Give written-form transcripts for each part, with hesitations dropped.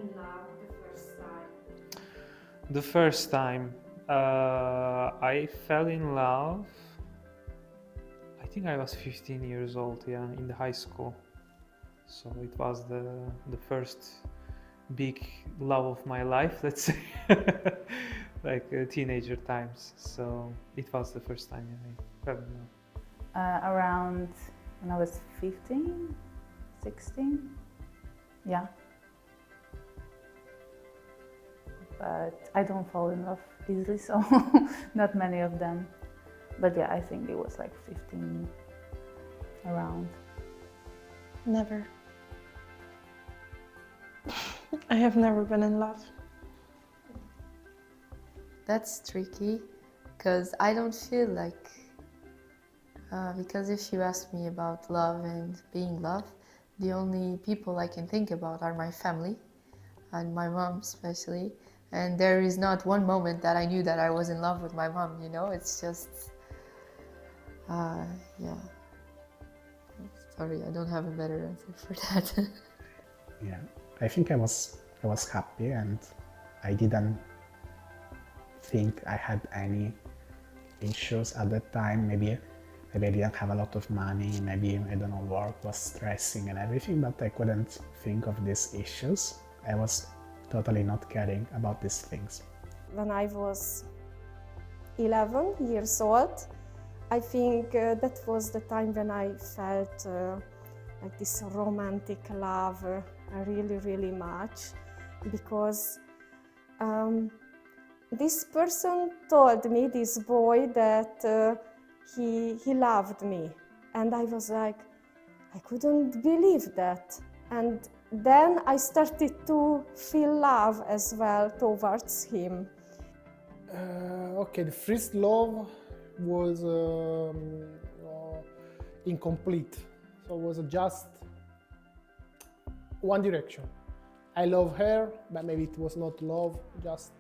in love the first time? The first time I fell in love, I think I was 15 years old, yeah, in the high school. So it was the first big love of my life, let's say, like teenager times. So it was the first time I fell in love. Around when I was 15, 16, yeah. But I don't fall in love easily, so not many of them. But yeah, I think it was like 15 around. Never. I have never been in love. That's tricky, because I don't feel like, because if you ask me about love and being loved, the only people I can think about are my family, and my mom especially, and there is not one moment that I knew that I was in love with my mom, you know, it's just, yeah. Sorry, I don't have a better answer for that. Yeah, I think I was happy, and I didn't think I had any issues at that time. Maybe I didn't have a lot of money, maybe, I don't know, work was stressing and everything, but I couldn't think of these issues. I was totally not caring about these things. When I was 11 years old, I think that was the time when I felt like this romantic love really, really much, because this person told me, this boy, that he loved me, and I was like, I couldn't believe that. And then I started to feel love as well towards him. Okay, the first love was incomplete, so it was just one direction. I love her, but maybe it was not love, just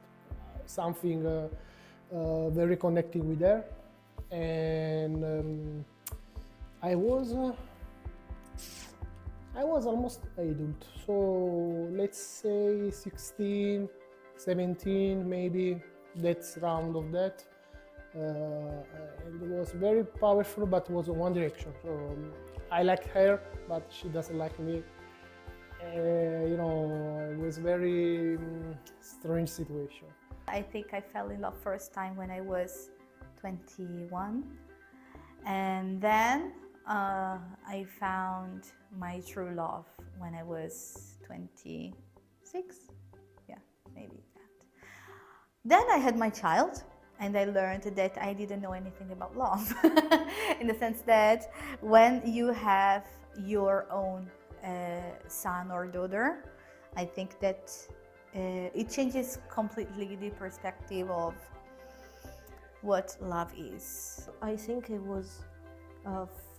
something very connecting with her. And I was almost adult, so let's say 16, 17 maybe, that's round of that. And it was very powerful, but it was in one direction. So I like her, but she doesn't like me. You know, it was very strange situation. I think I fell in love first time when I was 21, and then I found my true love when I was 26, yeah, maybe that. Then I had my child, and I learned that I didn't know anything about love, in the sense that when you have your own son or daughter, I think that it changes completely the perspective of what love is. I think it was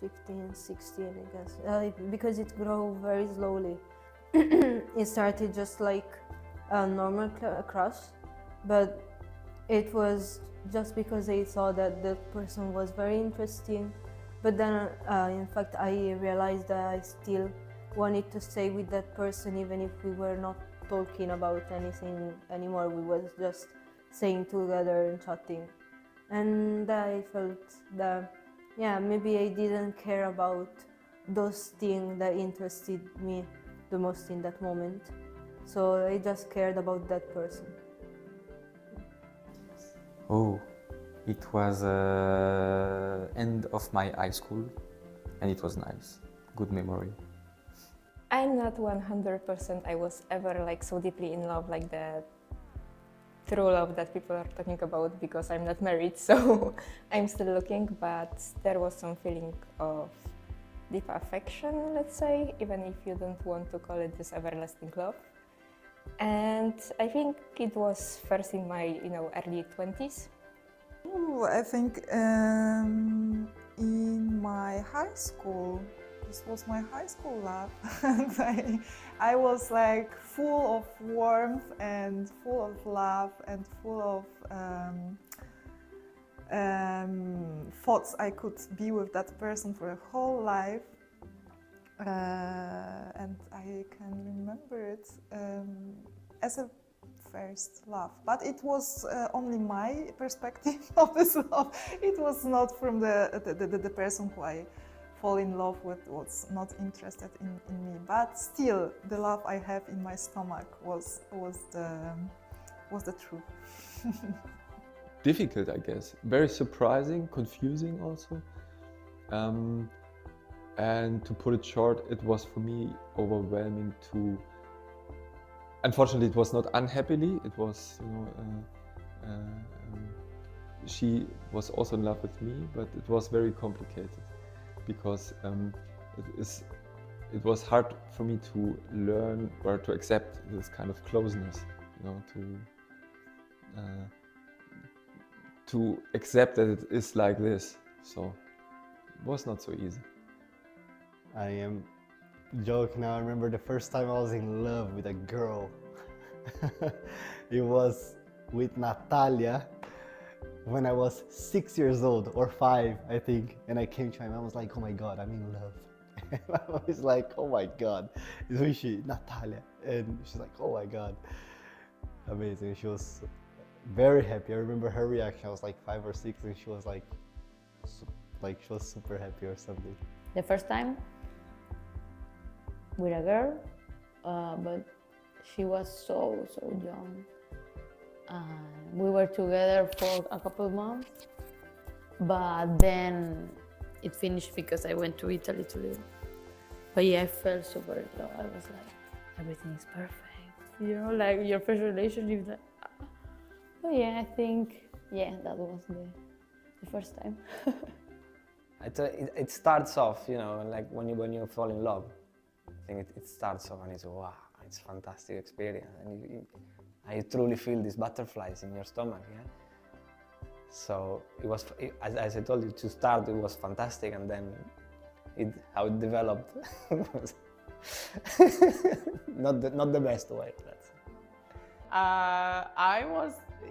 15, 16, I guess, because it grew very slowly. It started just like a normal crush, but it was just because I saw that the person was very interesting. But then, in fact, I realized that I still wanted to stay with that person, even if we were not talking about anything anymore. We was just staying together and chatting. And I felt that, yeah, maybe I didn't care about those things that interested me the most in that moment. So I just cared about that person. Oh, it was end of my high school, and it was nice. Good memory. I'm not 100% I was ever like so deeply in love like that true love that people are talking about, because I'm not married, so I'm still looking, but there was some feeling of deep affection, let's say, even if you don't want to call it this everlasting love. And I think it was first in my, early 20s. I think in my high school, this was my high school love, and I was like full of warmth and full of love and full of thoughts I could be with that person for a whole life. and I can remember it as a first love. But it was only my perspective of this love. It was not from the person who I fall in love with was not interested in me. But still, the love I have in my stomach was the truth. Difficult, I guess. Very surprising, confusing also. And to put it short, it was for me overwhelming to. Unfortunately, it was not unhappily. It was, she was also in love with me, but it was very complicated because it was hard for me to learn or to accept this kind of closeness, to accept that it is like this. So it was not so easy. I am joking now. I remember the first time I was in love with a girl. It was with Natalia when I was 6 years old or 5, I think. And I came to my mom, I was like, oh my God, I'm in love. And my mom is like, oh my God, who is she? Natalia. And she's like, oh my God. Amazing. She was very happy. I remember her reaction. I was like 5 or 6 and she was like she was super happy or something. The first time with a girl, but she was so young. We were together for a couple of months, but then it finished because I went to Italy to live. But yeah, I felt super in love. I was like, everything is perfect. Like your first relationship. Like, but yeah, I think, that was the first time. It starts off, like when you fall in love. I think it starts off and it's wow, it's a fantastic experience, and you truly feel these butterflies in your stomach. Yeah. So it was, as I told you, to start it was fantastic, and then how it developed was not the best way. Let's say.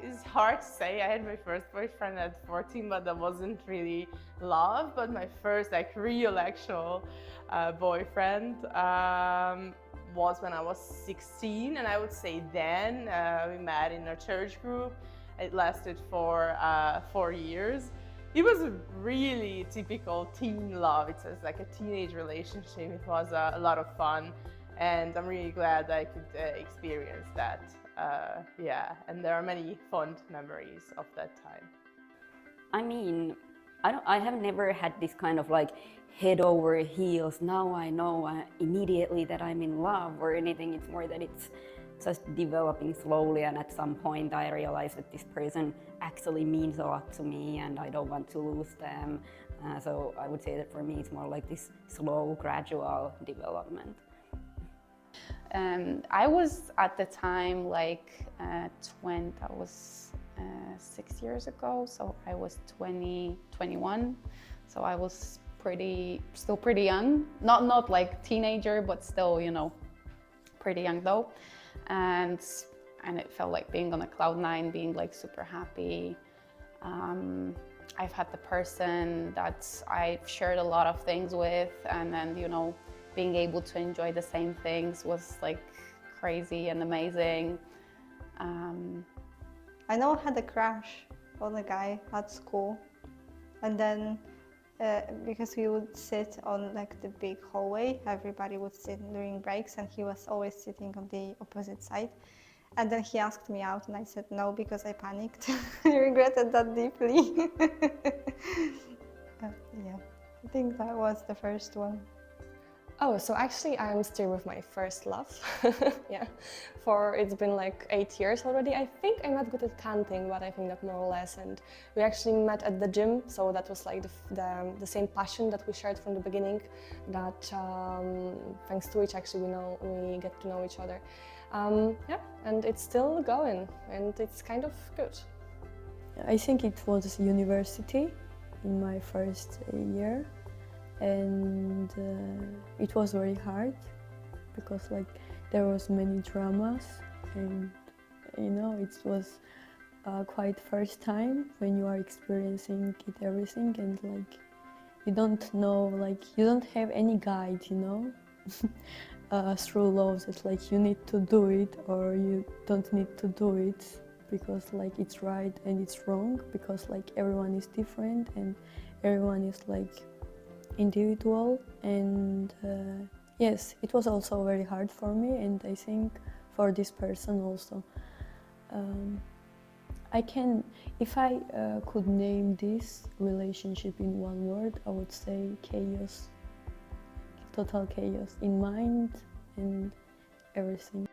It's hard to say. I had my first boyfriend at 14, but that wasn't really love. But my first real actual boyfriend was when I was 16, and I would say then we met in a church group. It lasted for 4 years. It was a really typical teen love. It's like a teenage relationship. It was a lot of fun, and I'm really glad that I could experience that. And there are many fond memories of that time. I mean, I have never had this kind of like head over heels. Now I know immediately that I'm in love or anything. It's more that it's just developing slowly, and at some point I realized that this person actually means a lot to me and I don't want to lose them. So I would say that for me it's more like this slow, gradual development. I was at the time like 20, that was 6 years ago, so I was 21, so I was still pretty young, not like teenager, but still, pretty young though, and it felt like being on a cloud nine, being like super happy. I've had the person that I've shared a lot of things with, and then being able to enjoy the same things was like crazy and amazing. I know I had a crush on a guy at school, and then because we would sit on like the big hallway, everybody would sit during breaks, and he was always sitting on the opposite side. And then he asked me out, and I said no because I panicked. I regretted that deeply. Yeah, I think that was the first one. Oh, so actually I'm still with my first love. Yeah, it's been like 8 years already. I think I'm not good at counting, but I think that more or less. And we actually met at the gym, so that was like the same passion that we shared from the beginning. That thanks to which actually we get to know each other. Yeah, and it's still going, and it's kind of good. I think it was university in my first year. And it was very hard because there was many dramas, and it was quite first time when you are experiencing everything, and you don't know, like you don't have any guide, you know, through love. It's like you need to do it or you don't need to do it because like it's right and it's wrong, because like everyone is different and everyone is like individual. And yes, it was also very hard for me, and I think for this person also. I can, if I could name this relationship in one word, I would say chaos. Total chaos in mind and everything.